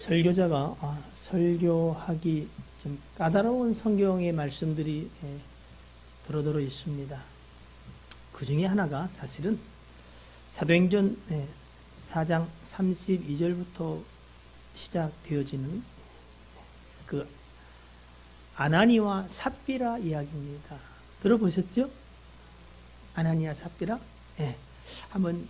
설교자가 설교하기 좀 까다로운 성경의 말씀들이 도로도로 있습니다. 그 중에 하나가 사실은 사도행전 4장 32절부터 시작되어지는 그 아나니와 삽비라 이야기입니다. 들어보셨죠? 아나니와 삽비라? 네. 한번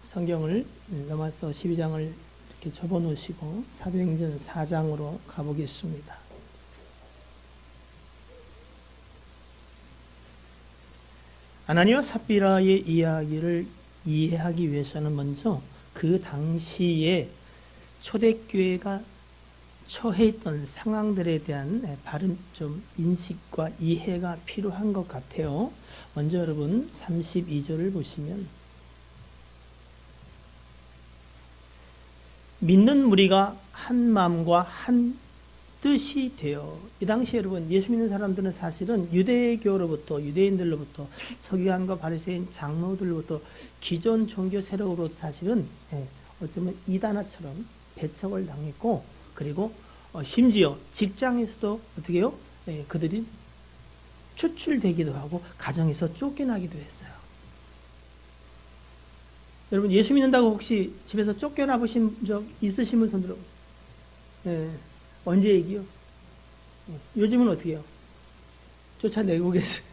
성경을 로마서 12장을 이렇게 접어 놓으시고 사도행전 4장으로 가보겠습니다. 아나니와 삽비라의 이야기를 이해하기 위해서는 먼저 그 당시에 초대교회가 처해 있던 상황들에 대한 바른 좀 인식과 이해가 필요한 것 같아요. 먼저 여러분 32절을 보시면 믿는 무리가 한 마음과 한 뜻이 되어, 이 당시 여러분 예수 믿는 사람들은 사실은 유대교로부터 유대인들로부터 서기관과 바리새인 장로들로부터 기존 종교 세력으로 사실은 어쩌면 이단화처럼 배척을 당했고, 그리고 심지어 직장에서도 어떻게 해요? 그들이 추출되기도 하고 가정에서 쫓겨나기도 했어요. 여러분 예수 믿는다고 혹시 집에서 쫓겨나 보신 적 있으신 분 손 들어보세요. 언제 얘기요? 요즘은 어떻게 해요? 쫓아내고 계세요.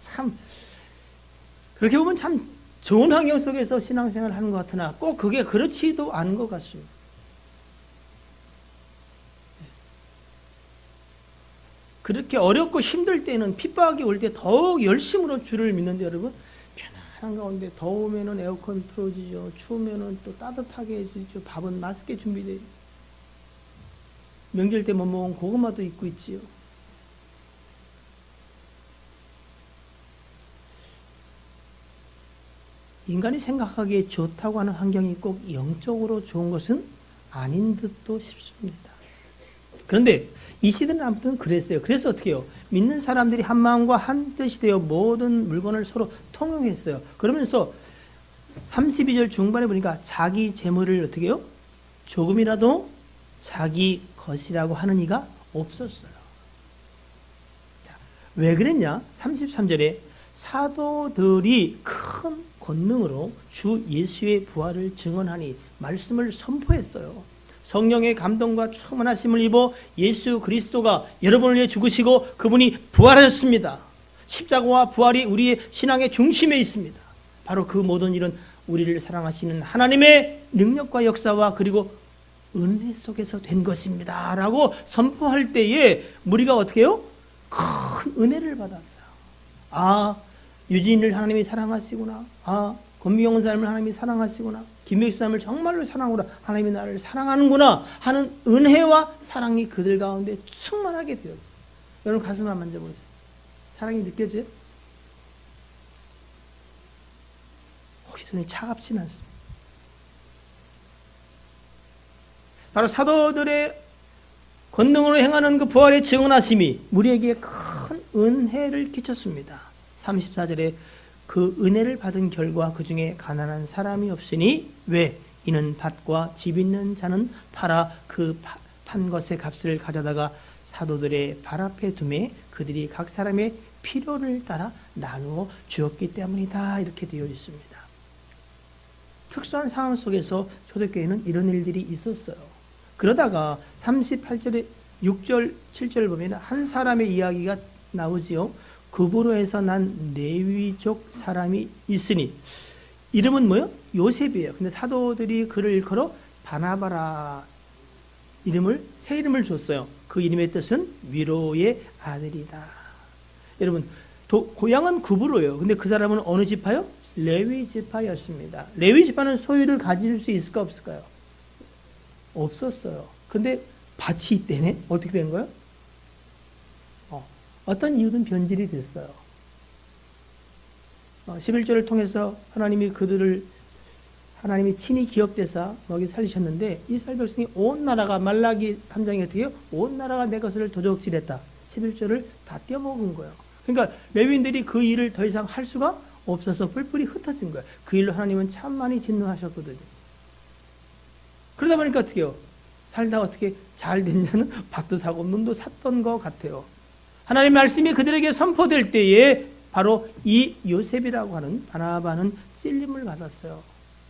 참 그렇게 보면 참 좋은 환경 속에서 신앙생활을 하는 것 같으나 꼭 그게 그렇지도 않은 것 같습니다. 그렇게 어렵고 힘들 때는, 핍박이 올 때 더욱 열심으로 주를 믿는데 여러분, 편안한 가운데 더우면은 에어컨 틀어주죠. 추우면은 또 따뜻하게 해주죠. 밥은 맛있게 준비돼요. 명절 때 못 먹은 고구마도 있고 있지요. 인간이 생각하기에 좋다고 하는 환경이 꼭 영적으로 좋은 것은 아닌 듯도 싶습니다. 그런데 이 시대는 아무튼 그랬어요. 그래서 어떻게 해요? 믿는 사람들이 한 마음과 한 뜻이 되어 모든 물건을 서로 통용했어요. 그러면서 32절 중반에 보니까 자기 재물을 어떻게 해요? 조금이라도 자기 것이라고 하는 이가 없었어요. 자, 왜 그랬냐? 33절에 사도들이 큰 권능으로 주 예수의 부활을 증언하니 말씀을 선포했어요. 성령의 감동과 충만하심을 입어 예수 그리스도가 여러분을 위해 죽으시고 그분이 부활하셨습니다. 십자가와 부활이 우리의 신앙의 중심에 있습니다. 바로 그 모든 일은 우리를 사랑하시는 하나님의 능력과 역사와 그리고 은혜 속에서 된 것입니다 라고 선포할 때에 무리가 어떻게 해요? 큰 은혜를 받았어요. 유진을 하나님이 사랑하시구나. 권미경 사람을 하나님이 사랑하시구나. 김명수 사람을 정말로 사랑하구나. 하나님이 나를 사랑하는구나 하는 은혜와 사랑이 그들 가운데 충만하게 되었어요. 여러분 가슴 한번 만져보세요. 사랑이 느껴져요? 혹시 손이 차갑지는 않습니다. 바로 사도들의 권능으로 행하는 그 부활의 증언하심이 우리에게 큰 은혜를 끼쳤습니다. 34절에 그 은혜를 받은 결과 그 중에 가난한 사람이 없으니 왜? 이는 밭과 집 있는 자는 팔아 그 판 것의 값을 가져다가 사도들의 발 앞에 두매 그들이 각 사람의 필요를 따라 나누어 주었기 때문이다. 이렇게 되어 있습니다. 특수한 상황 속에서 초대교회는 이런 일들이 있었어요. 그러다가 38절에 6절, 7절을 보면 한 사람의 이야기가 나오지요. 급으로 해서 난 레위족 사람이 있으니, 이름은 뭐요? 요셉이에요. 근데 사도들이 그를 일컬어 바나바라 새 이름을 줬어요. 그 이름의 뜻은 위로의 아들이다. 여러분 고향은 구브로예요. 근데 그 사람은 어느 지파요? 레위 지파였습니다. 레위 지파는 소유를 가질 수 있을까 없을까요? 없었어요. 근데 밭이 있대네. 어떻게 된 거예요? 어떤 이유든 변질이 됐어요. 11절을 통해서 하나님이 친히 기업대사 먹이 살리셨는데 이스라엘 백성이 온 나라가 말라기 3장에 어떻게 해요? 온 나라가 내 것을 도적질했다. 11절을 다 떼어먹은 거예요. 그러니까 레위인들이 그 일을 더 이상 할 수가 없어서 뿔뿔이 흩어진 거예요. 그 일로 하나님은 참 많이 진노하셨거든요. 그러다 보니까 어떻게 해요? 살다 어떻게 잘 됐냐는 밭도 사고 눈도 샀던 것 같아요. 하나님의 말씀이 그들에게 선포될 때에 바로 이 요셉이라고 하는 바나바는 찔림을 받았어요.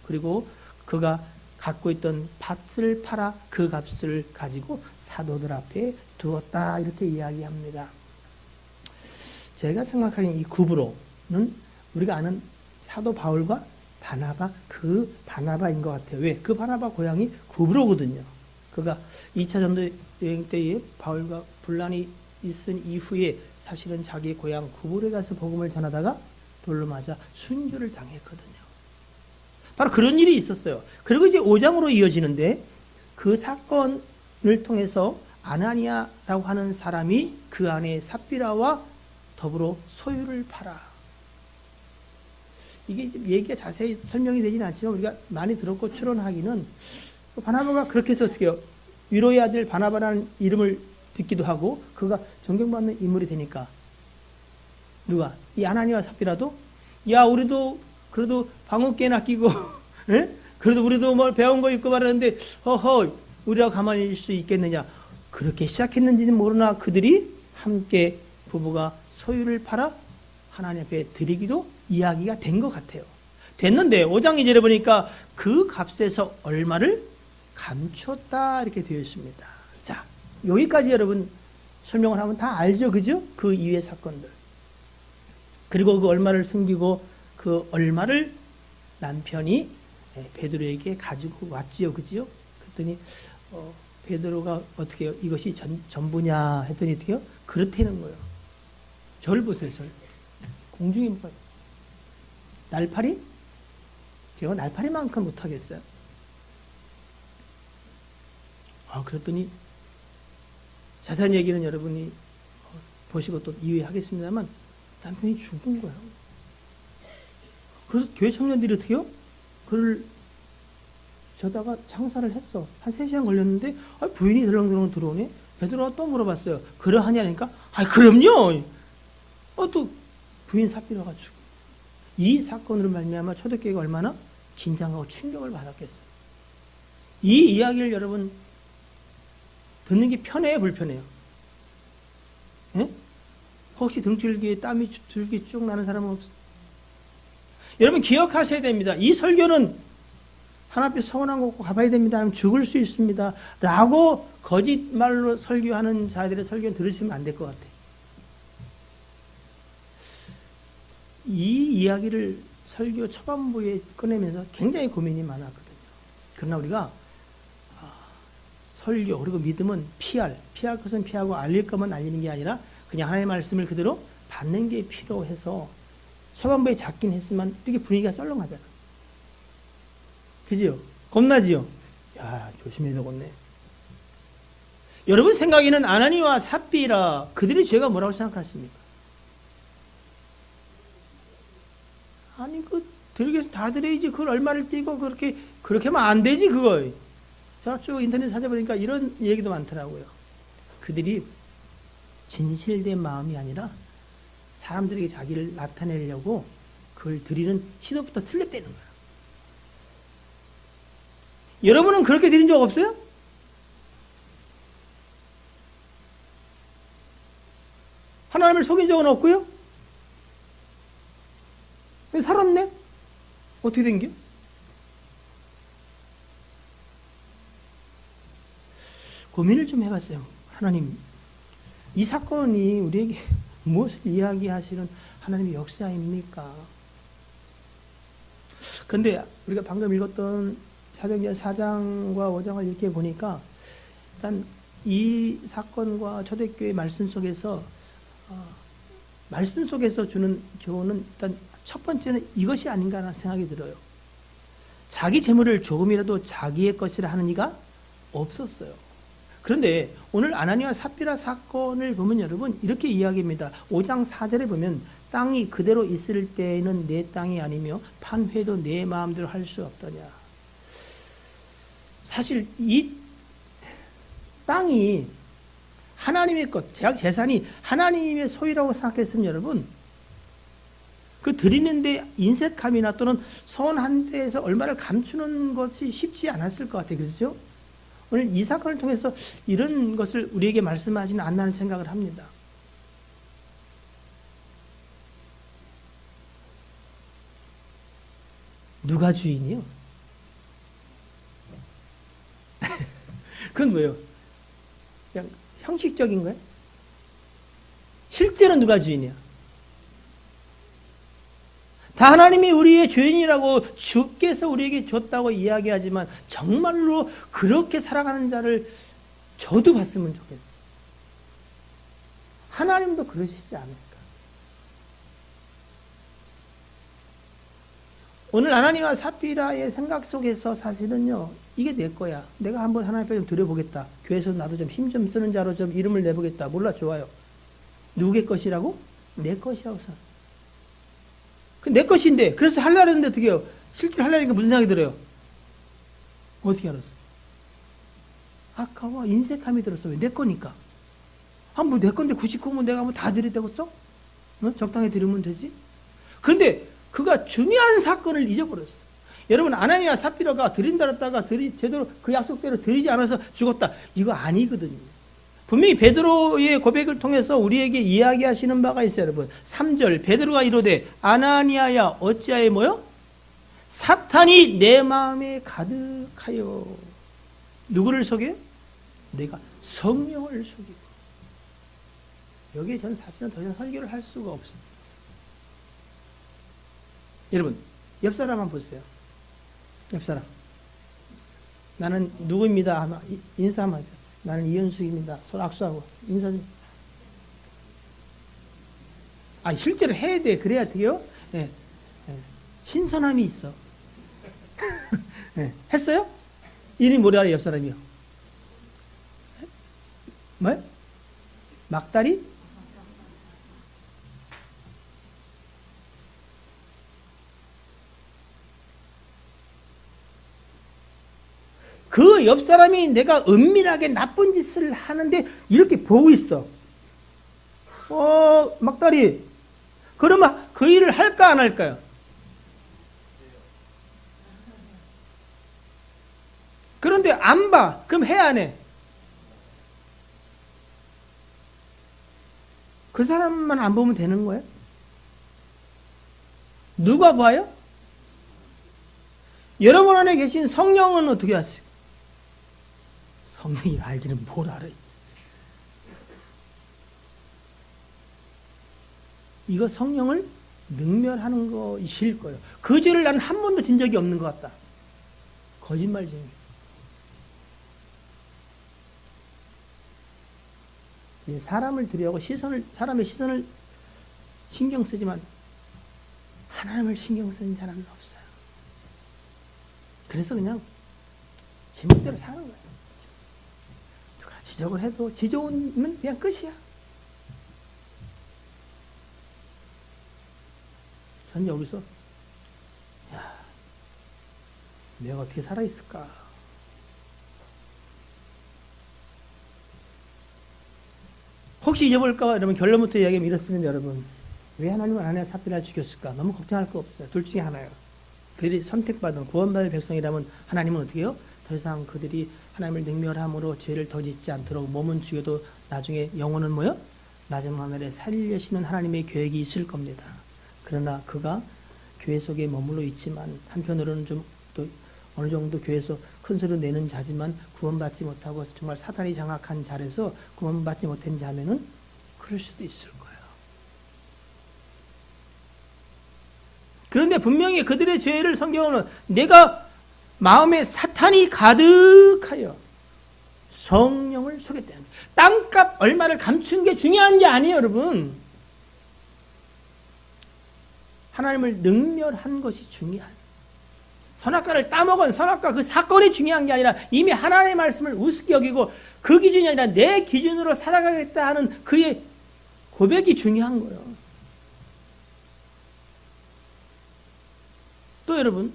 그리고 그가 갖고 있던 밭을 팔아 그 값을 가지고 사도들 앞에 두었다, 이렇게 이야기합니다. 제가 생각하기엔 이 구브로는 우리가 아는 사도 바울과 바나바, 그 바나바인 것 같아요. 왜? 그 바나바 고향이 구브로거든요. 그가 2차 전도 여행 때에 바울과 분란이 있은 이후에 사실은 자기 고향 구브로에 가서 복음을 전하다가 돌로 맞아 순교를 당했거든요. 바로 그런 일이 있었어요. 그리고 이제 5장으로 이어지는데 그 사건을 통해서 아나니아라고 하는 사람이 그 안에 삽비라와 더불어 소유를 팔아. 이게 얘기가 자세히 설명이 되지는 않지만 우리가 많이 들었고 추론하기는 바나바가 그렇게 해서 어떻게 해요? 위로의 아들 바나바라는 이름을 듣기도 하고 그가 존경받는 인물이 되니까 누가? 이 아나니아와 삽비라도 야 우리도 그래도 방울깨나 끼고 그래도 우리도 뭘 배운 거 있고 말하는데 허허 우리라고 가만히 있을 수 있겠느냐, 그렇게 시작했는지는 모르나 그들이 함께 부부가 소유를 팔아 하나님 앞에 드리기도 이야기가 된 것 같아요. 됐는데 5장 2절에 보니까 그 값에서 얼마를 감췄다, 이렇게 되어 있습니다. 자, 여기까지 여러분 설명을 하면 다 알죠, 그죠? 그 이후의 사건들. 그리고 그 얼마를 숨기고 그 얼마를 남편이 베드로에게 가지고 왔지요, 그지요? 그랬더니 베드로가 어떻게 해요? 이것이 전부냐 했더니 어떻게 해요? 그렇다는 거예요. 절 보세요, 절. 공중에 뭐 날파리? 제가 날파리만큼 못하겠어요. 그랬더니 자세한 얘기는 여러분이 보시고 또 이해하겠습니다만 남편이 죽은 거예요. 그래서 교회 청년들이 어떻게 해요? 그를 저다가 장사를 했어. 한 3시간 걸렸는데 부인이 들렁들렁 들어오네. 베드로가 또 물어봤어요. 그러하냐니까 그럼요. 또 부인 삽비라가 죽어. 이 사건으로 말미암아 초대교회가 얼마나 긴장하고 충격을 받았겠어요. 이 이야기를 여러분 듣는 게 편해요, 불편해요? 예? 혹시 등줄기에 땀이 줄기 쭉 나는 사람은 없어요? 여러분 기억하셔야 됩니다. 이 설교는 하나님 앞에 서운한 거 없고 가봐야 됩니다. 하면 죽을 수 있습니다. 라고 거짓말로 설교하는 자들의 설교는 들으시면 안 될 것 같아요. 이 이야기를 설교 초반부에 꺼내면서 굉장히 고민이 많았거든요. 그러나 우리가 설교 그리고 믿음은 피할 것은 피하고 알릴 것만 알리는 게 아니라 그냥 하나님의 말씀을 그대로 받는 게 필요해서 초반부에 작긴 했지만 이렇게 분위기가 썰렁하잖아. 그지요? 겁나지요? 야, 조심해야 되겠네. 여러분 생각에는 아나니와 삽비라 그들의 죄가 뭐라고 생각하십니까? 아니 들에게서 다 드려야지. 그걸 얼마를 띄고 그렇게 하면 안 되지 그거. 제가 쭉 인터넷 찾아보니까 이런 얘기도 많더라고요. 그들이 진실된 마음이 아니라 사람들에게 자기를 나타내려고 그걸 드리는 시도부터 틀렸다는 거예요. 여러분은 그렇게 드린 적 없어요? 하나님을 속인 적은 없고요? 살았네? 어떻게 된 게? 고민을 좀 해봤어요. 하나님, 이 사건이 우리에게 무엇을 이야기하시는 하나님의 역사입니까? 그런데 우리가 방금 읽었던 사도행전 4장과 5장을 이렇게 보니까 일단 이 사건과 초대교회 말씀 속에서 주는 교훈은 일단 첫 번째는 이것이 아닌가라는 생각이 들어요. 자기 재물을 조금이라도 자기의 것이라 하는 이가 없었어요. 그런데 오늘 아나니아와 삽비라 사건을 보면 여러분 이렇게 이야기합니다. 5장 4절에 보면 땅이 그대로 있을 때에는 내 땅이 아니며 판회도 내 마음대로 할 수 없더냐. 사실 이 땅이 하나님의 것, 재산이 하나님의 소유라고 생각했으면 여러분 그 드리는데 인색함이나 또는 서운한 데에서 얼마를 감추는 것이 쉽지 않았을 것 같아요. 그렇죠? 오늘 이 사건을 통해서 이런 것을 우리에게 말씀하지는 않나는 생각을 합니다. 누가 주인이요? 그건 뭐예요? 그냥 형식적인 거예요? 실제로 누가 주인이야? 다 하나님이 우리의 주인이라고 주께서 우리에게 줬다고 이야기하지만 정말로 그렇게 살아가는 자를 저도 봤으면 좋겠어요. 하나님도 그러시지 않을까? 오늘 아나니와 삽비라의 생각 속에서 사실은요, 이게 내 거야. 내가 한번 하나님 앞에 좀 드려보겠다. 교회에서 나도 좀 힘 좀 쓰는 자로 좀 이름을 내보겠다. 몰라, 좋아요. 누구의 것이라고? 내 것이라고 써. 내 것인데, 그래서 하려고 했는데 어떻게 해요? 실제로 하려니까 무슨 생각이 들어요? 어떻게 알았어? 아까워, 인색함이 들었어. 왜? 내 거니까. 뭐 내 건데 99면 내가 뭐 다 드리되겠어? 적당히 드리면 되지? 그런데 그가 중요한 사건을 잊어버렸어. 여러분, 아나니아 삽비라가 드린다 했다가 제대로 그 약속대로 드리지 않아서 죽었다. 이거 아니거든요. 분명히 베드로의 고백을 통해서 우리에게 이야기하시는 바가 있어요, 여러분. 3절, 베드로가 이르되 아나니아야 어찌하여 뭐요? 사탄이 내 마음에 가득하여. 누구를 속여요? 내가 성령을 속이고. 여기에 전 사실은 더 이상 설교를 할 수가 없어요. 여러분, 옆 사람 한번 보세요. 옆 사람. 나는 누구입니다. 인사 한번 하세요. 나는 이현숙입니다. 손 악수하고 인사 좀. 실제로 해야 돼. 그래야 돼요. 예. 신선함이 있어. 예. 했어요? 이름이 뭐라 옆 사람이요? 뭐요? 막다리? 그 옆 사람이 내가 은밀하게 나쁜 짓을 하는데 이렇게 보고 있어. 막다리. 그러면 그 일을 할까 안 할까요? 그런데 안 봐. 그럼 해 안 해? 그 사람만 안 보면 되는 거예요? 누가 봐요? 여러분 안에 계신 성령은 어떻게 하세요? 성령이 알기는 뭘 알아요? 이거 성령을 능멸하는 것이실 거예요. 그 죄를 나는 한 번도 진 적이 없는 것 같다. 거짓말쟁이. 사람을 두려워하고 사람의 시선을 신경 쓰지만 하나님을 신경 쓰는 사람은 없어요. 그래서 그냥 지멋대로 사는 거예요. 누가 지적을 해도 지져오면 그냥 끝이야. 전 여기서 내가 어떻게 살아있을까? 혹시 잊어볼까? 여러분 결론부터 이야기하면 이렇습니다. 여러분 왜 하나님은 아나니아 삽비라를 죽였을까? 너무 걱정할 거 없어요. 둘 중에 하나예요. 그들이 선택받은 구원받을 백성이라면 하나님은 어떻게 해요? 더 이상 그들이 하나님을 능멸함으로 죄를 더 짓지 않도록 몸은 죽여도 나중에 영혼은 뭐요? 마지막 하늘에 살려시는 하나님의 계획이 있을 겁니다. 그러나 그가 교회 속에 머물러 있지만 한편으로는 좀 또 어느 정도 교회에서 큰 소리를 내는 자지만 구원받지 못하고 정말 사단이 장악한 자리에서 구원받지 못한 자면은 그럴 수도 있을 거예요. 그런데 분명히 그들의 죄를 성경은 내가 마음에 사탄이 가득하여 성령을 속였다는 거예요. 땅값 얼마를 감춘 게 중요한 게 아니에요, 여러분. 하나님을 능멸한 것이 중요한. 선악과를 따먹은 선악과 그 사건이 중요한 게 아니라 이미 하나님의 말씀을 우습게 여기고 그 기준이 아니라 내 기준으로 살아가겠다 하는 그의 고백이 중요한 거예요. 또 여러분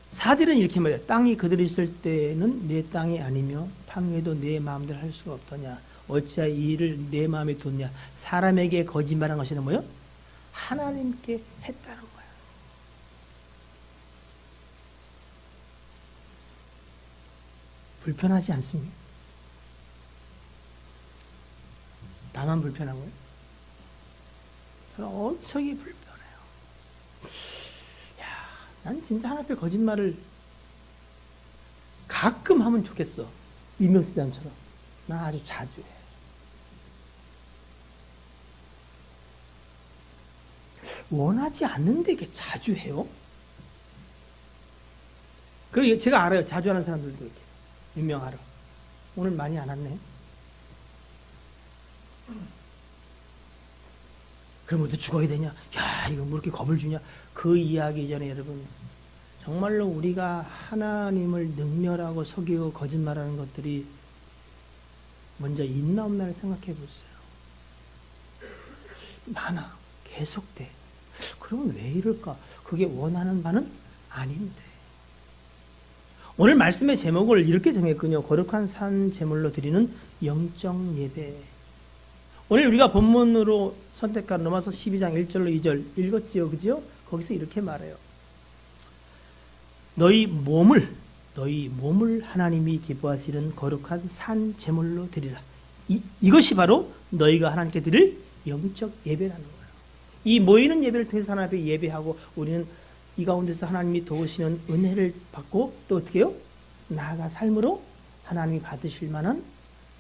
사절은 이렇게 말해요. 땅이 그들이 있을 때는 내 땅이 아니며 판매도 내 마음대로 할 수가 없더냐. 어찌하여 이 일을 내 마음에 뒀냐. 사람에게 거짓말한 것이는 뭐요? 하나님께 했다는 거예요. 불편하지 않습니까? 나만 불편한 거예요? 저는 엄청 불편해요. 야, 난 진짜 하나님 앞에 거짓말을 가끔 하면 좋겠어. 이명수 사람처럼. 난 아주 자주 해. 원하지 않는데 이게 자주 해요? 그 제가 알아요. 자주 하는 사람들도 이렇게. 유명하러. 오늘 많이 안 왔네. 그럼 어떻게 죽어야 되냐? 야, 이거 뭐 이렇게 겁을 주냐? 그 이야기 이전에 여러분, 정말로 우리가 하나님을 능멸하고 속이고 거짓말하는 것들이 먼저 있나 없나를 생각해 보세요. 많아. 계속돼. 그러면 왜 이럴까? 그게 원하는 바는 아닌데. 오늘 말씀의 제목을 이렇게 정했군요. 거룩한 산 제물로 드리는 영적 예배. 오늘 우리가 본문으로 선택한 로마서 12장 1절로 2절 읽었지요. 그죠? 거기서 이렇게 말해요. 너희 몸을 하나님이 기뻐하시는 거룩한 산 제물로 드리라. 이것이 바로 너희가 하나님께 드릴 영적 예배라는 거예요. 이 모이는 예배를 통해서 하나님 앞에 예배하고 우리는 이 가운데서 하나님이 도우시는 은혜를 받고 또 어떻게 해요? 나아가 삶으로 하나님이 받으실 만한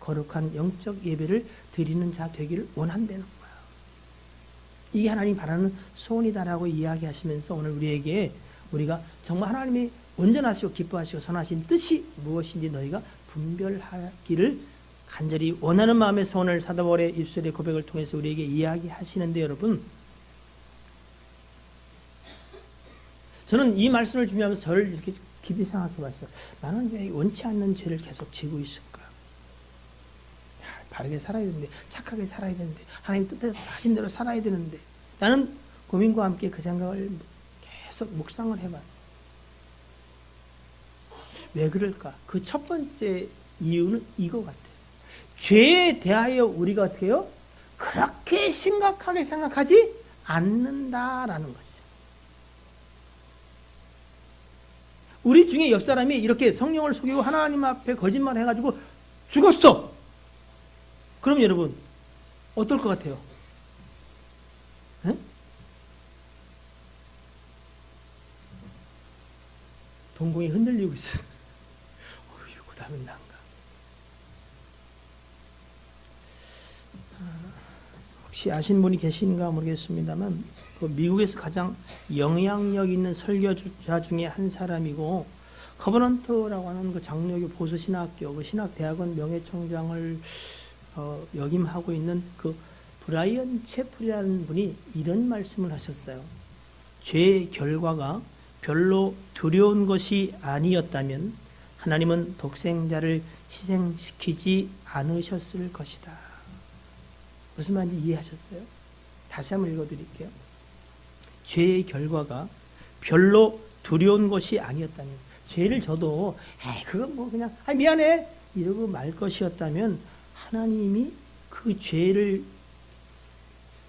거룩한 영적 예배를 드리는 자 되기를 원한다는 거예요. 이게 하나님이 바라는 소원이다라고 이야기하시면서 오늘 우리가 정말 하나님이 온전하시고 기뻐하시고 선하신 뜻이 무엇인지 너희가 분별하기를 간절히 원하는 마음의 소원을 사도 바울의 입술의 고백을 통해서 우리에게 이야기하시는데 여러분, 저는 이 말씀을 준비하면서 저를 이렇게 깊이 생각해 봤어요. 나는 왜 원치 않는 죄를 계속 지고 있을까? 바르게 살아야 되는데, 착하게 살아야 되는데, 하나님 뜻대로 하신 대로 살아야 되는데, 나는 고민과 함께 그 생각을 계속 묵상을 해봤어요. 왜 그럴까? 그 첫 번째 이유는 이거 같아요. 죄에 대하여 우리가 어떻게 해요? 그렇게 심각하게 생각하지 않는다라는 거죠. 우리 중에 옆 사람이 이렇게 성령을 속이고 하나님 앞에 거짓말 해가지고 죽었어. 그럼 여러분 어떨 것 같아요? 에? 동공이 흔들리고 있어. 그 다음엔 난가. 혹시 아신 분이 계신가 모르겠습니다만 미국에서 가장 영향력 있는 설교자 중에 한 사람이고 커버넌트라고 하는 그 장로교 보수 신학교 그 신학대학원 명예총장을 역임하고 있는 그 브라이언 채플이라는 분이 이런 말씀을 하셨어요. 죄의 결과가 별로 두려운 것이 아니었다면 하나님은 독생자를 희생시키지 않으셨을 것이다. 무슨 말인지 이해하셨어요? 다시 한번 읽어드릴게요. 죄의 결과가 별로 두려운 것이 아니었다면, 죄를 져도 그건 뭐 그냥 미안해 이러고 말 것이었다면 하나님이 그 죄를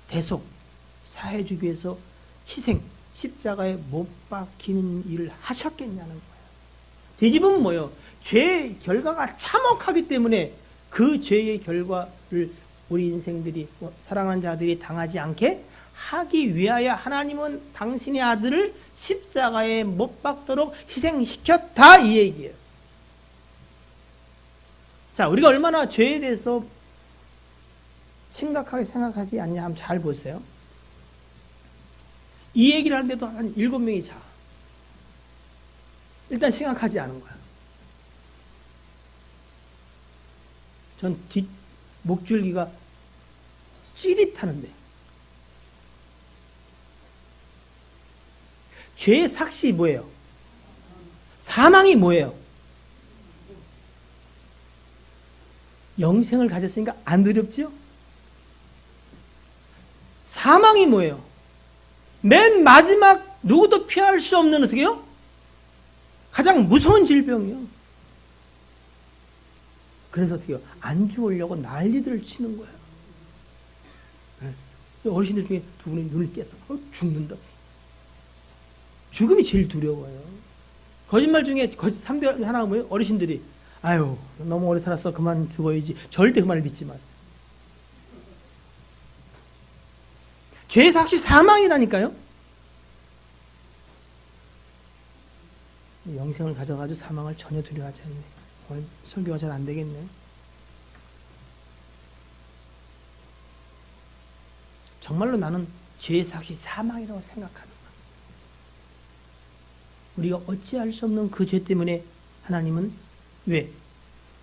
대속 사해주기 위해서 희생 십자가에 못 박히는 일을 하셨겠냐는 거예요. 뒤집으면 뭐예요? 죄의 결과가 참혹하기 때문에 그 죄의 결과를 우리 인생들이 사랑하는 자들이 당하지 않게 하기 위하여 하나님은 당신의 아들을 십자가에 못 박도록 희생시켰다 이 얘기예요. 자, 우리가 얼마나 죄에 대해서 심각하게 생각하지 않냐 하면 잘 보세요. 이 얘기를 하는데도 한 7명이 자. 일단 심각하지 않은 거야. 전 목줄기가 찌릿하는데. 죄의 삭시 뭐예요? 사망이 뭐예요? 영생을 가졌으니까 안 두렵지요? 사망이 뭐예요? 맨 마지막 누구도 피할 수 없는 어떻게 해요? 가장 무서운 질병이요. 그래서 어떻게 해요? 안 죽으려고 난리들을 치는 거예요. 네. 어르신들 중에 두 분이 눈을 깼어. 죽는다. 죽음이 제일 두려워요. 거짓말 중에 3대 하나가 뭐예요? 어르신들이 아유, 너무 오래 살았어. 그만 죽어야지. 절대 그 말을 믿지 마세요. 죄의 삭시 사망이라니까요. 영생을 가져가지고 사망을 전혀 두려워하지 않네. 오늘 설교가 잘 안 되겠네. 정말로 나는 죄의 삭시 사망이라고 생각하는 거야. 우리가 어찌할 수 없는 그 죄 때문에 하나님은 왜?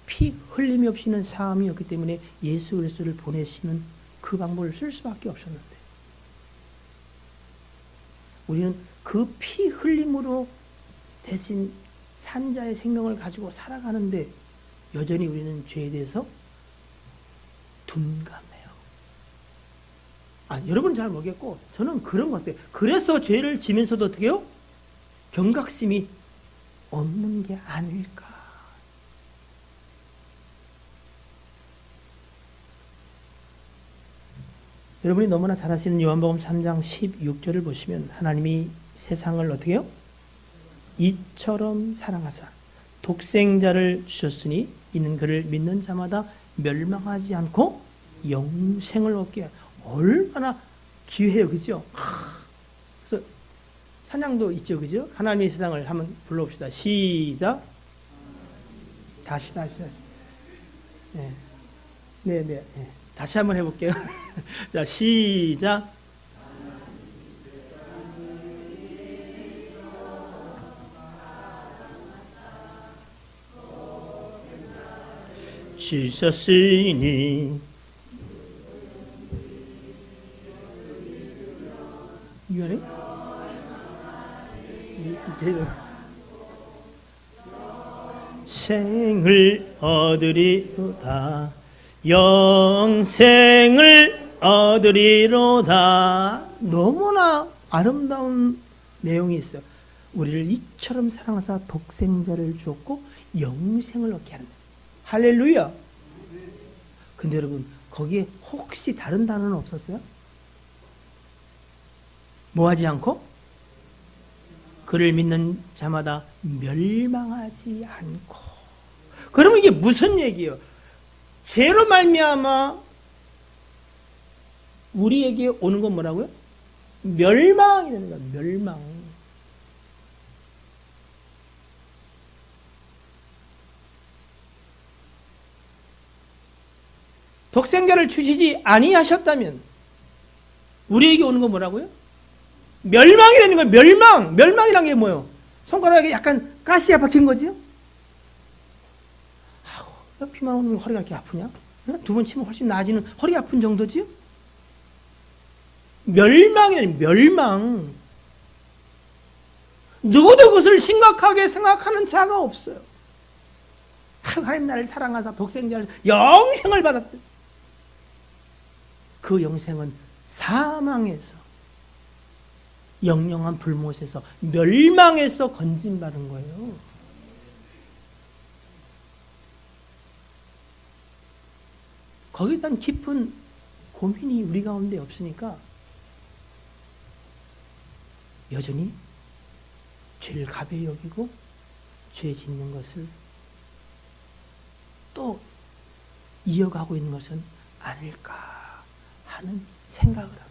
피 흘림이 없이는 사함이 없기 때문에 예수 그리스도를 보내시는 그 방법을 쓸 수밖에 없었는데 우리는 그 피 흘림으로 대신 산자의 생명을 가지고 살아가는데 여전히 우리는 죄에 대해서 둔감해요. 여러분은 잘 모르겠고 저는 그런 것 같아요. 그래서 죄를 지면서도 어떻게 해요? 경각심이 없는 게 아닐까. 여러분이 너무나 잘 아시는 요한복음 3장 16절을 보시면 하나님이 세상을 어떻게 해요? 이처럼 사랑하사 독생자를 주셨으니 이는 그를 믿는 자마다 멸망하지 않고 영생을 얻게 하라. 얼마나 귀해요, 그죠? 그래서 찬양도 있죠, 그죠? 하나님의 세상을 한번 불러봅시다. 시작. 다시. 네. 다시 한번 해볼게요. 자, 시작. 주셨으니 이거래? 생을 얻으리로다. 영생을 얻으리로다. 너무나 아름다운 내용이 있어요. 우리를 이처럼 사랑하사 독생자를 주었고 영생을 얻게 하는. 할렐루야. 근데 여러분 거기에 혹시 다른 단어는 없었어요? 뭐 하지 않고? 그를 믿는 자마다 멸망하지 않고. 그러면 이게 무슨 얘기예요? 죄로 말미암아 우리에게 오는 건 뭐라고요? 멸망이라는 거야. 멸망. 독생자를 주시지 아니하셨다면 우리에게 오는 건 뭐라고요? 멸망이라는 거예요. 멸망. 멸망이란 게 뭐예요? 손가락에 약간 가시가 박힌 거지요? 피만 오면 허리가 이렇게 아프냐? 두 번 치면 훨씬 나아지는 허리 아픈 정도지요? 멸망이라는 멸망. 누구도 그것을 심각하게 생각하는 자가 없어요. 하나님 나를 사랑하사 독생자를 영생을 받았대. 그 영생은 사망에서 영영한 불못에서 멸망에서 건진받은 거예요. 거기에 대한 깊은 고민이 우리 가운데 없으니까 여전히 죄를 가벼이 여기고 죄 짓는 것을 또 이어가고 있는 것은 아닐까 하는 생각을 합니다.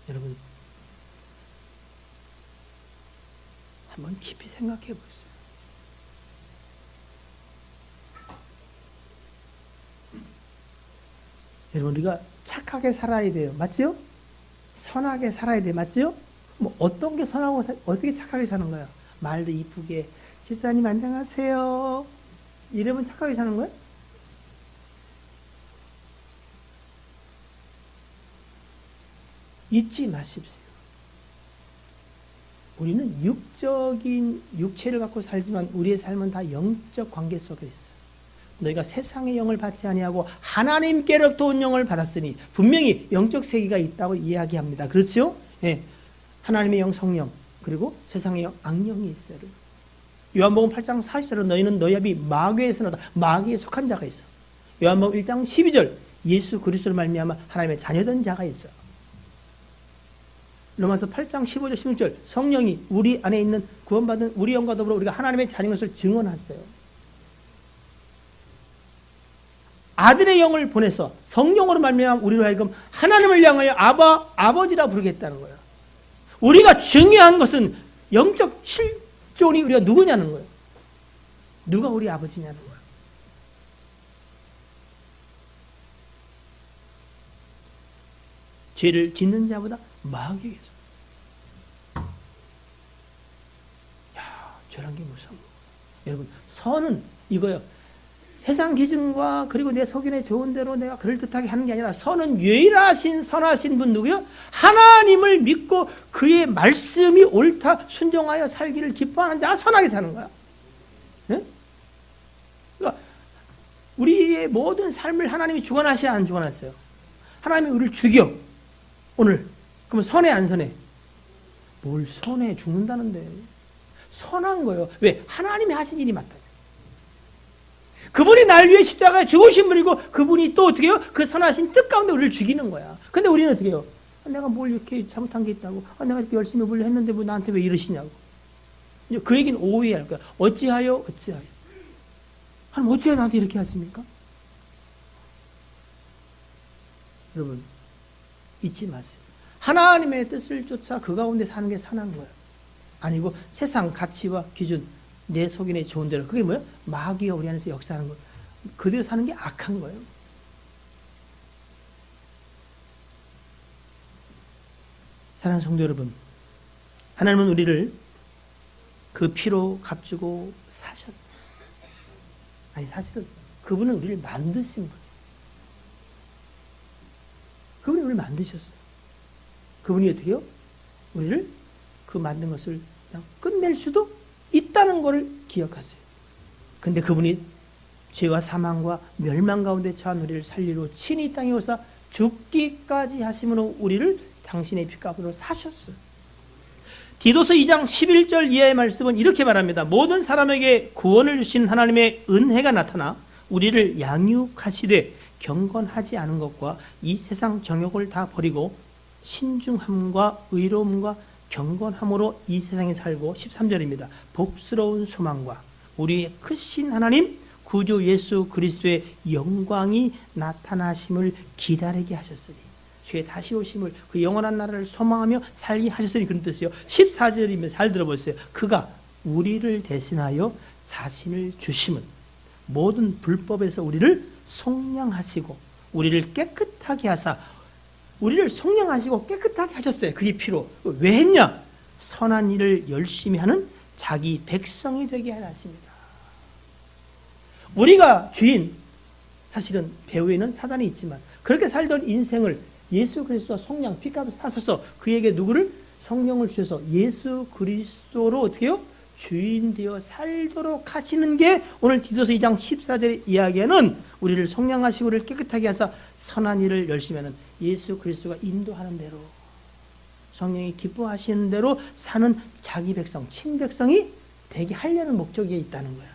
여러분 한번 깊이 생각해 보세요. 여러분 우리가 착하게 살아야 돼요. 맞죠? 선하게 살아야 돼요. 맞죠? 뭐 어떤 게 선하고 어떻게 착하게 사는 거야? 말도 이쁘게 집사님 안녕하세요. 이러면 착하게 사는 거야? 잊지 마십시오. 우리는 육적인 육체를 갖고 살지만 우리의 삶은 다 영적 관계 속에 있어. 너희가 세상의 영을 받지 아니하고 하나님께로부터 온 영을 받았으니 분명히 영적 세계가 있다고 이야기합니다. 그렇죠? 예. 하나님의 영 성령 그리고 세상의 영 악령이 있어요. 요한복음 8장 40절은 너희는 너희 아비 마귀에서 나다. 마귀에 속한 자가 있어. 요한복음 1장 12절 예수 그리스도를 말미암아 하나님의 자녀된 자가 있어. 로마서 8장 15절 16절 성령이 우리 안에 있는 구원받은 우리 영과 더불어 우리가 하나님의 자녀인 것을 증언하세요. 아들의 영을 보내서 성령으로 말미암아 우리로 하여금 하나님을 향하여 아버지라 부르겠다는 거예요. 우리가 중요한 것은 영적 실존이 우리가 누구냐는 거예요. 누가 우리 아버지냐는 거예요. 죄를 짓는 자보다 마귀에게. 야, 죄란 게 무서워. 여러분, 선은 이거요. 세상 기준과 그리고 내 속인에 좋은 대로 내가 그럴듯하게 하는 게 아니라 선은 유일하신 선하신 분 누구요? 하나님을 믿고 그의 말씀이 옳다 순종하여 살기를 기뻐하는 자가 선하게 사는 거야. 네? 그러니까 우리의 모든 삶을 하나님이 주관하셔야 안 주관하세요? 하나님이 우리를 죽여 오늘 그러면 선해 안 선해? 뭘 선해? 죽는다는데. 선한 거예요. 왜? 하나님이 하신 일이 맞다. 그분이 날 위해 십자가에 죽으신 분이고 그분이 또 어떻게 해요? 그 선하신 뜻 가운데 우리를 죽이는 거야. 근데 우리는 어떻게 해요? 내가 뭘 이렇게 잘못한 게 있다고? 내가 이렇게 열심히 물려 했는데 뭐 나한테 왜 이러시냐고. 그 얘기는 오해할 거야. 어찌하여? 하나님 어찌하여 나한테 이렇게 하십니까? 여러분 잊지 마세요. 하나님의 뜻을 쫓아 그 가운데 사는 게 선한 거예요. 아니고 세상 가치와 기준 내 속인에 좋은 대로. 그게 뭐예요? 마귀가 우리 안에서 역사하는 거예요. 그대로 사는 게 악한 거예요. 사랑하는 성도 여러분, 하나님은 우리를 그 피로 값주고 사셨어요. 아니 사실은 그분은 우리를 만드신 거예요. 그분이 우리를 만드셨어요. 그분이 어떻게 해요? 우리를 그 만든 것을 그냥 끝낼 수도 있다는 것을 기억하세요. 근데 그분이 죄와 사망과 멸망 가운데 처한 우리를 살리러 친히 이 땅에 오사 죽기까지 하심으로 우리를 당신의 피값으로 사셨어요. 디도서 2장 11절 이하의 말씀은 이렇게 말합니다. 모든 사람에게 구원을 주신 하나님의 은혜가 나타나 우리를 양육하시되 경건하지 않은 것과 이 세상 정욕을 다 버리고 신중함과 의로움과 경건함으로 이 세상에 살고 13절입니다. 복스러운 소망과 우리의 크신 하나님 구주 예수 그리스도의 영광이 나타나심을 기다리게 하셨으니 주의 다시 오심을 그 영원한 나라를 소망하며 살게 하셨으니 그런 뜻이요. 14절이면 잘 들어보세요. 그가 우리를 대신하여 자신을 주심은 모든 불법에서 우리를 속량하시고 우리를 깨끗하게 하사 우리를 속량하시고 깨끗하게 하셨어요. 그의 피로. 왜 했냐? 선한 일을 열심히 하는 자기 백성이 되게 하십니다. 우리가 주인, 사실은 배후에는 사단이 있지만 그렇게 살던 인생을 예수 그리스도와 속량, 피값을 사셔서 그에게 누구를? 성령을 주셔서 예수 그리스도로 어떻게 해요? 주인 되어 살도록 하시는 게 오늘 디도서 2장 14절의 이야기에는 우리를 속량하시고 우리를 깨끗하게 하사 선한 일을 열심히 하는 예수 그리스도가 인도하는 대로 성령이 기뻐하시는 대로 사는 자기 백성, 친백성이 되게 하려는 목적이 있다는 거예요.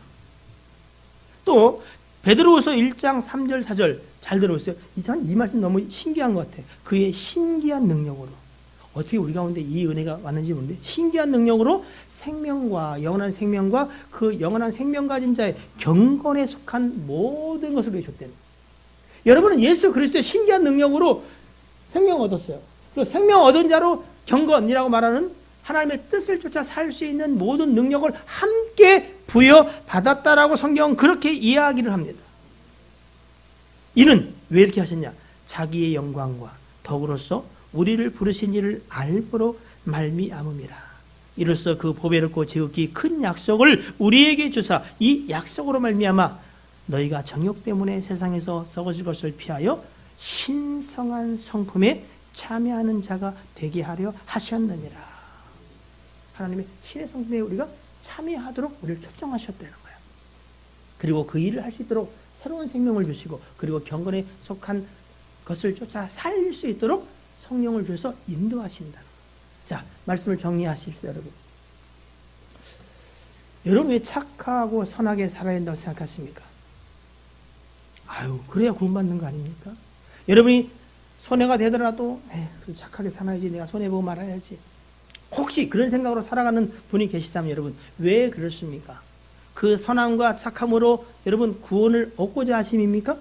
또 베드로후서 1장 3절 4절 잘 들어보세요. 이 말씀 너무 신기한 것 같아요. 그의 신기한 능력으로 어떻게 우리 가운데 이 은혜가 왔는지 모르는데 신기한 능력으로 생명과 영원한 생명과 그 영원한 생명 가진 자의 경건에 속한 모든 것을 우리에게 줬대요. 여러분은 예수 그리스도의 신기한 능력으로 생명 얻었어요. 그리고 생명 얻은 자로 경건이라고 말하는 하나님의 뜻을 쫓아 살 수 있는 모든 능력을 함께 부여받았다라고 성경은 그렇게 이야기를 합니다. 이는 왜 이렇게 하셨냐? 자기의 영광과 덕으로서 우리를 부르신 이를 알므로 말미암음이라. 이로써 그 보배롭고 지극히 큰 약속을 우리에게 주사 이 약속으로 말미암아 너희가 정욕 때문에 세상에서 썩어질 것을 피하여 신성한 성품에 참여하는 자가 되게 하려 하셨느니라. 하나님의 신의 성품에 우리가 참여하도록 우리를 초청하셨다는 거예요. 그리고 그 일을 할 수 있도록 새로운 생명을 주시고 그리고 경건에 속한 것을 쫓아 살릴 수 있도록 성령을 주셔서 인도하신다. 자, 말씀을 정리하십시다, 여러분. 여러분 왜 착하고 선하게 살아야 된다고 생각하십니까? 아유, 그래야 구원받는 거 아닙니까? 여러분이 손해가 되더라도 착하게 살아야지, 내가 손해보고 말아야지. 혹시 그런 생각으로 살아가는 분이 계시다면 여러분 왜 그렇습니까? 그 선함과 착함으로 여러분 구원을 얻고자 하심입니까?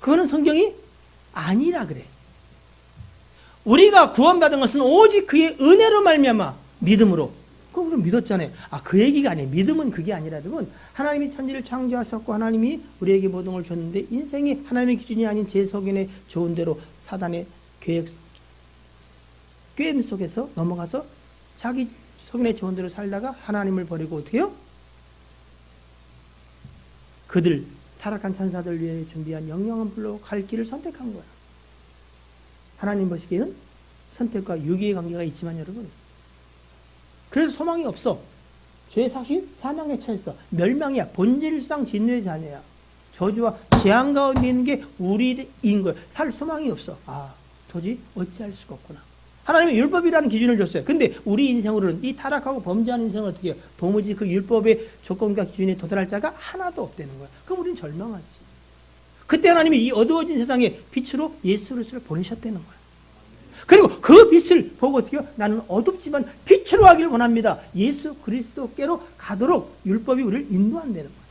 그거는 성경이 아니라 그래. 우리가 구원받은 것은 오직 그의 은혜로 말미암아 믿음으로. 그럼 우리 믿었잖아요. 그 얘기가 아니에요. 믿음은 그게 아니라, 여러분, 하나님이 천지를 창조하셨고 하나님이 우리에게 모든 걸 줬는데 인생이 하나님의 기준이 아닌 제 속인의 좋은 대로 사단의 계획 꾀임 속에서 넘어가서 자기 속인의 좋은 대로 살다가 하나님을 버리고 어떻게 해요? 그들 타락한 천사들 위해 준비한 영영한 불로 갈 길을 선택한 거야. 하나님 보시기에는 선택과 유기의 관계가 있지만 여러분, 그래서 소망이 없어. 죄의 사실 사망에 처했어. 멸망이야. 본질상 진노의 자녀야. 저주와 재앙 가운데 있는 게 우리인 거야. 살 소망이 없어. 도저히 어찌할 수가 없구나. 하나님이 율법이라는 기준을 줬어요. 근데 우리 인생으로는 이 타락하고 범죄한 인생을 어떻게 해요? 도무지 그 율법의 조건과 기준에 도달할 자가 하나도 없다는 거야. 그럼 우리는 절망하지. 그때 하나님이 이 어두워진 세상에 빛으로 예수 그리스도를 보내셨다는 거야. 그리고 그 빛을 보고 어떻게 해요? 나는 어둡지만 빛으로 가기를 원합니다. 예수 그리스도께로 가도록 율법이 우리를 인도한다는 거예요.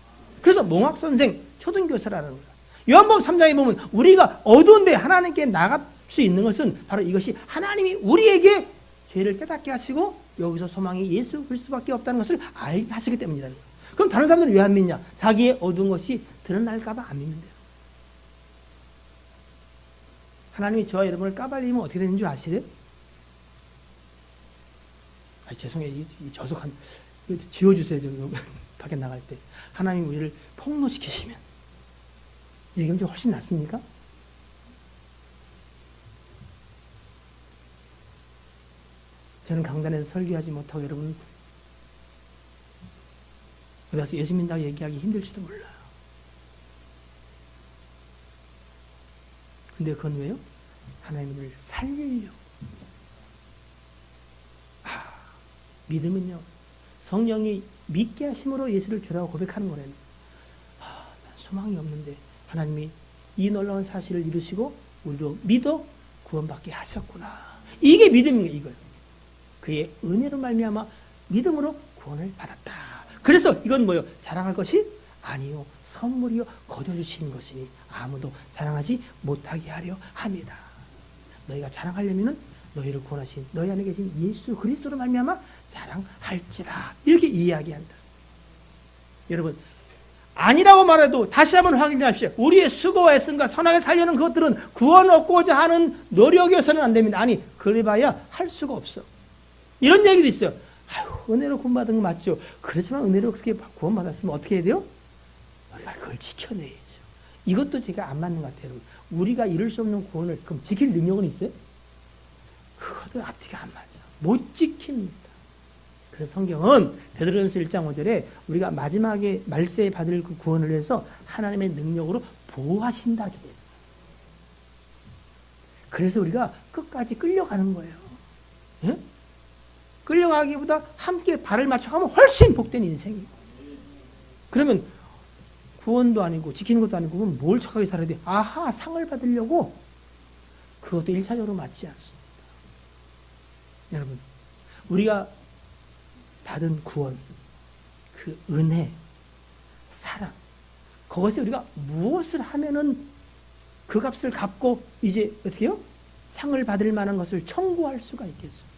그래서 몽학선생, 초등교사라는 거예요. 요한복음 3장에 보면 우리가 어두운데 하나님께 나갈 수 있는 것은 바로 이것이 하나님이 우리에게 죄를 깨닫게 하시고 여기서 소망이 예수 그리스도밖에 없다는 것을 알게 하시기 때문이라는 거예요. 그럼 다른 사람들은 왜 안 믿냐? 자기의 어두운 것이 드러날까 봐 안 믿는데요. 하나님이 저와 여러분을 까발리면 어떻게 되는 줄 아시래요? 죄송해요. 이 저속한 지워주세요. 밖에 나갈 때 하나님 우리를 폭로시키시면 얘기하면 좀 훨씬 낫습니까? 저는 강단에서 설교하지 못하고 여러분 어디 가서 예수 믿는다고 얘기하기 힘들지도 몰라요. 근데 그건 왜요? 하나님을 살리려고. 믿음은요, 성령이 믿게 하심으로 예수를 주라고 고백하는 거래요. 난 소망이 없는데 하나님이 이 놀라운 사실을 이루시고 우리도 믿어 구원받게 하셨구나. 이게 믿음이에요. 이거예요. 그의 은혜로 말미암아 믿음으로 구원을 받았다. 그래서 이건 뭐예요? 자랑할 것이 아니요 선물이요 거둬주시는 것이니 아무도 자랑하지 못하게 하려 합니다. 너희가 자랑하려면은 너희를 구원하신 너희 안에 계신 예수 그리스도로 말미암아 자랑할지라. 이렇게 이야기한다. 여러분, 아니라고 말해도 다시 한번 확인하십시오. 우리의 수고와 애씀과 선하게 살려는 그것들은 구원 얻고자 하는 노력이어서는 안 됩니다. 아니, 그래봐야 할 수가 없어. 이런 얘기도 있어요. 은혜로 구원받은 거 맞죠? 그렇지만 은혜로 그렇게 구원받았으면 어떻게 해야 돼요? 우리가 그걸 지켜내야죠. 이것도 제가 안 맞는 것 같아요. 우리가 이룰 수 없는 구원을 그럼 지킬 능력은 있어요? 그것도 앞뒤가 안 맞아. 못 지킵니다. 그래서 성경은 베드로전서 1장 5절에 우리가 마지막에 말세에 받을 그 구원을 위해서 하나님의 능력으로 보호하신다 이렇게 됐어요. 그래서 우리가 끝까지 끌려가는 거예요. 예? 끌려가기보다 함께 발을 맞춰가면 훨씬 복된 인생이에요. 그러면 구원도 아니고 지키는 것도 아니고 그럼 뭘 착하게 살아야 돼? 아하, 상을 받으려고? 그것도 1차적으로 맞지 않습니다. 여러분, 우리가 받은 구원, 그 은혜, 사랑, 그것에 우리가 무엇을 하면은 그 값을 갚고 이제 어떻게 해요? 상을 받을 만한 것을 청구할 수가 있겠습니까?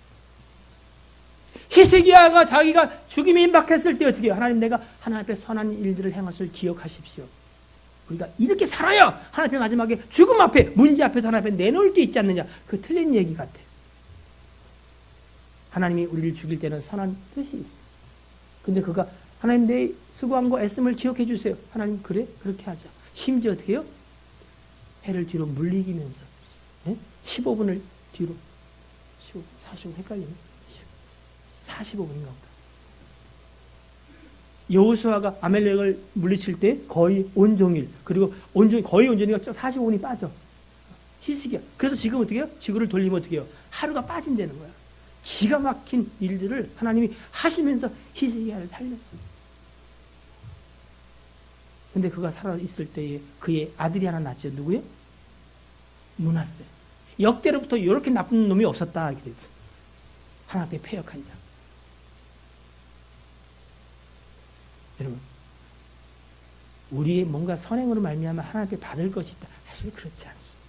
히스기야가 자기가 죽임에 임박했을 때 어떻게 해요? 하나님, 내가 하나님 앞에 선한 일들을 행한 것을 기억하십시오. 우리가 이렇게 살아야 하나님 앞에 마지막에 죽음 앞에, 문제 앞에서 하나님 앞에 내놓을 게 있지 않느냐. 그 틀린 얘기 같아요. 하나님이 우리를 죽일 때는 선한 뜻이 있어요. 근데 그가 하나님 내 수고한 거 애씀을 기억해 주세요. 하나님 그래? 그렇게 하자. 심지어 어떻게 해요? 해를 뒤로 물리기면서 15분을 뒤로 15분, 45분 헷갈리네. 45분인가 보다. 여호수아가 아말렉을 물리칠 때 거의 온종일, 그리고 거의 온종일 45분이 빠져. 히스기야. 그래서 지금 어떻게 해요? 지구를 돌리면 어떻게 해요? 하루가 빠진다는 거야. 기가 막힌 일들을 하나님이 하시면서 히스기야를 살렸어요. 근데 그가 살아있을 때에 그의 아들이 하나 낳았죠. 누구예요? 므낫세. 역대로부터 이렇게 나쁜 놈이 없었다. 이렇게 됐어요. 하나님 앞에 패역한 자. 여러분, 우리의 뭔가 선행으로 말미암아 하나님께 받을 것이 있다. 사실 그렇지 않습니다.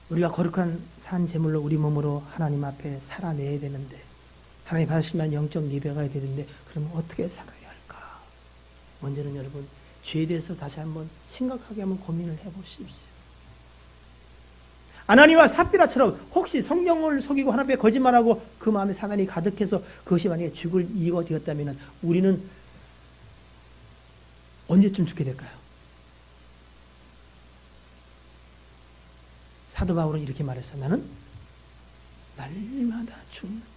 우리가 거룩한 산 제물로 우리 몸으로 하나님 앞에 살아내야 되는데, 하나님 받으시면 영적 예배가 되는데, 그러면 어떻게 살아야 할까? 먼저는 여러분 죄에 대해서 다시 한번 심각하게 한번 고민을 해보십시오. 아나니와 삽비라처럼 혹시 성령을 속이고 하나님 앞에 거짓말하고 그 마음에 사단이 가득해서 그것이 만약에 죽을 이유가 되었다면 우리는 언제쯤 죽게 될까요? 사도 바울은 이렇게 말했어요. 나는 날마다 죽는다.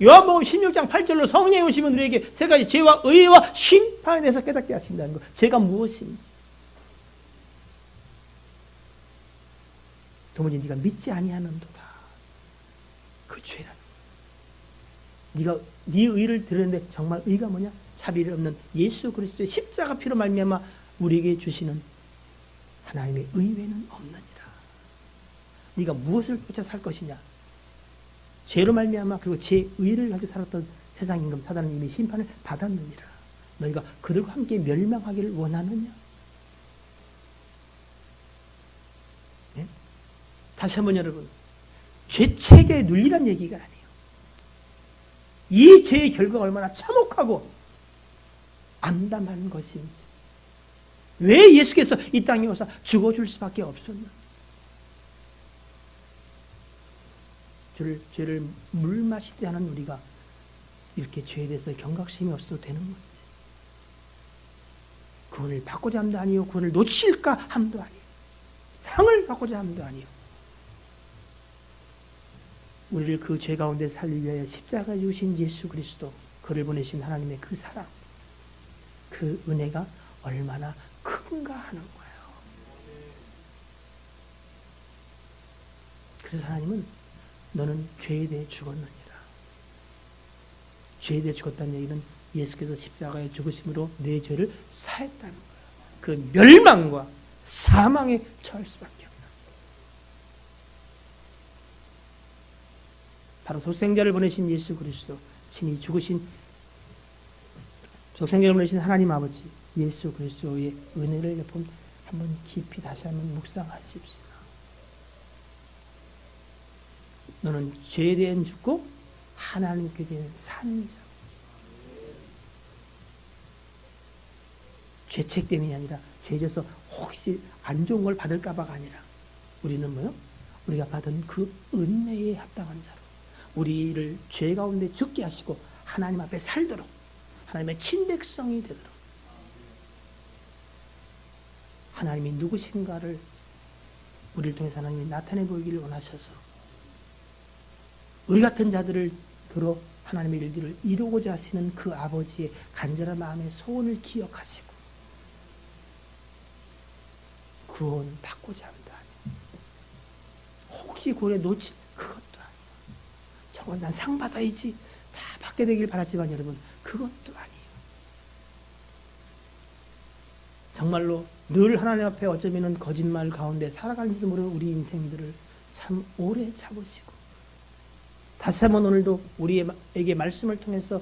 요한복음 16장 8절로 성령이 오시면 우리에게 세 가지 죄와 의와 심판에 대해서 깨닫게 하신다는 것. 죄가 무엇인지. 도무지 네가 믿지 아니하는도다. 그 죄라는 거야. 네가 네 의를 들었는데 정말 의가 뭐냐? 차별 없는 예수 그리스도의 십자가 피로 말미암아 우리에게 주시는 하나님의 의외는 없느니라. 네가 무엇을 쫓아 살 것이냐? 죄로 말미암아 그리고 제 의를 가지고 살았던 세상 임금 사단은 이미 심판을 받았느니라. 너희가 그들과 함께 멸망하기를 원하느냐? 네? 다시 한번 여러분, 죄책에 눌리란 얘기가 아니에요. 이 죄의 결과가 얼마나 참혹하고 암담한 것인지, 왜 예수께서 이 땅에 오사 죽어줄 수밖에 없었나? 죄를 물 마시듯 하는 우리가 이렇게 죄에 대해서 경각심이 없어도 되는 거지. 구원을 받고자 함도 아니요, 구원을 놓칠까 함도 아니요, 상을 받고자 함도 아니요. 우리를 그 죄 가운데 살리기 위하여 십자가에 주신 예수 그리스도, 그를 보내신 하나님의 그 사랑, 그 은혜가 얼마나 큰가 하는 거예요. 그래서 하나님은 너는 죄에 대해 죽었느니라. 죄에 대해 죽었다는 얘기는 예수께서 십자가에 죽으심으로 내 죄를 사했다는 거예요. 그 멸망과 사망에 처할 수밖에 없다. 바로 독생자를 보내신 예수 그리스도, 친히 죽으신 독생자를 보내신 하나님 아버지 예수 그리스도의 은혜를 한번 깊이 다시 한번 묵상하십시다. 너는 죄에 대해 죽고 하나님께 대한 산 자. 죄책 때문이 아니라 죄져서 혹시 안 좋은 걸 받을까 봐가 아니라 우리는 뭐요? 우리가 받은 그 은혜에 합당한 자로 우리를 죄 가운데 죽게 하시고 하나님 앞에 살도록 하나님의 친백성이 되도록 하나님이 누구신가를 우리를 통해서 하나님이 나타내 보이기를 원하셔서 우리 같은 자들을 들어 하나님의 일들을 이루고자 하시는 그 아버지의 간절한 마음의 소원을 기억하시고 구원 받고자 한다. 혹시 구원에 놓칠 그것도 아니에요. 저건 난 상 받아야지 다 받게 되길 바라지만 여러분 그것도 아니에요. 정말로 늘 하나님 앞에 어쩌면 거짓말 가운데 살아가는지도 모르는 우리 인생들을 참 오래 참으시고 다시 한번 오늘도 우리에게 말씀을 통해서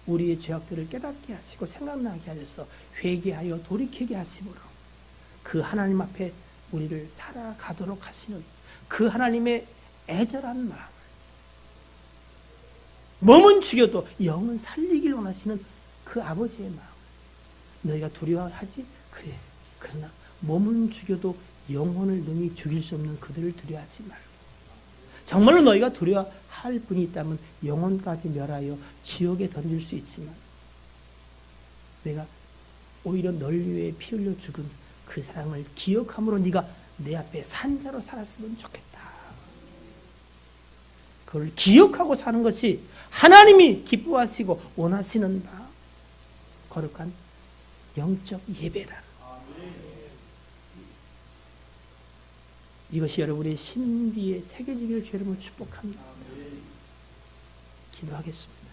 우리의 죄악들을 깨닫게 하시고 생각나게 하셔서 회개하여 돌이키게 하심으로 그 하나님 앞에 우리를 살아가도록 하시는 그 하나님의 애절한 마음을 몸은 죽여도 영은 살리길 원하시는 그 아버지의 마음 너희가 두려워하지? 그래. 그러나 몸은 죽여도 영혼을 능히 죽일 수 없는 그들을 두려워하지 말고 정말로 너희가 두려워할 분이 있다면 영혼까지 멸하여 지옥에 던질 수 있지만 내가 오히려 널 위해 피 흘려 죽은 그 사랑을 기억함으로 네가 내 앞에 산자로 살았으면 좋겠다. 그걸 기억하고 사는 것이 하나님이 기뻐하시고 원하시는 바 거룩한 영적 예배라. 이것이 여러분의 신비에 새겨지기를 주님으로 축복합니다. 기도하겠습니다.